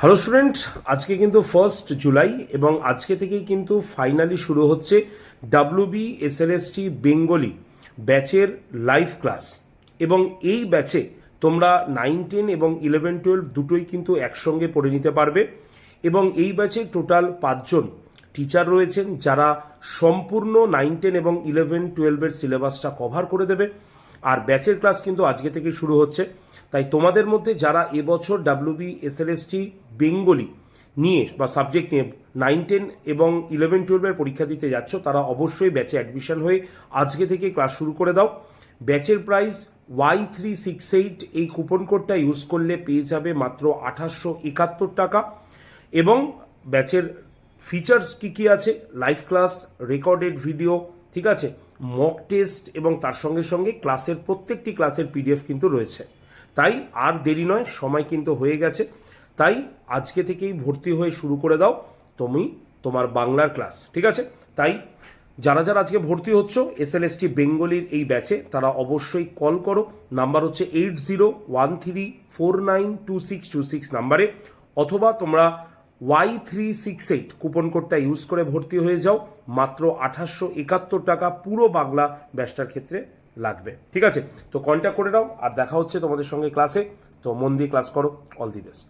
Hello student, আজকে কিন্তু 1 জুলাই এবং আজকে থেকেই কিন্তু ফাইনালি শুরু হচ্ছে ডাব্লিউবি এসএলএসটি বেঙ্গলি ব্যাচের লাইভ ক্লাস। এবং এই ব্যাচে তোমরা 9, 10 এবং 11, 12 দুটোই কিন্তু একসঙ্গে পড়ে নিতে পারবে। এবং এই ব্যাচে টোটাল 5জন টিচার রয়েছেন যারা সম্পূর্ণ 9, 10 এবং 11, 12-এর সিলেবাসটা কভার করে দেবে। আর ব্যাচের ক্লাস কিন্তু আজকে থেকে শুরু হচ্ছে। তাই তোমাদের মধ্যে যারা এবছর ডাব্লিউবি এসএলএসটি বেঙ্গলি নিয়ে বা সাবজেক্ট নিয়ে 9, 10 এবং 11, 12-এর পরীক্ষা দিতে যাচ্ছ, তারা অবশ্যই ব্যাচে অ্যাডমিশন হয়ে আজকে থেকে ক্লাস শুরু করে দাও। ব্যাচের প্রাইস Y368, এই কুপন কোডটা ইউজ করলে পেয়ে যাবে মাত্র 2871 টাকা। এবং ব্যাচের ফিচার্স কী কী আছে, লাইভ ক্লাস, রেকর্ডেড ভিডিও, ঠিক আছে, মক টেস্ট এবং তার সঙ্গে সঙ্গে ক্লাসের প্রত্যেকটি ক্লাসের পিডিএফ কিন্তু রয়েছে। তাই আর দেরি নয়, সময় কিন্তু হয়ে গেছে। তাই আজকে থেকেই ভর্তি হয়ে শুরু করে দাও তুমি তোমার বাংলার ক্লাস, ঠিক আছে। তাই যারা যারা আজকে ভর্তি হচ্ছ এসএলএসটি বেঙ্গলির এই ব্যাচে, তারা অবশ্যই কল করো। নাম্বার হচ্ছে 8013492626 নাম্বারে, অথবা তোমরা Y368 কুপন কোডটা ইউজ করে ভর্তি হয়ে যাও। মাত্র 2871 টাকা পুরো বাংলা ব্যাচটার ক্ষেত্রে লাগবে, ঠিক আছে। তো কন্ট্যাক্ট করে নাও, আর দেখা হচ্ছে তোমাদের সঙ্গে ক্লাসে। তো মন দিয়ে ক্লাস করো। All the best.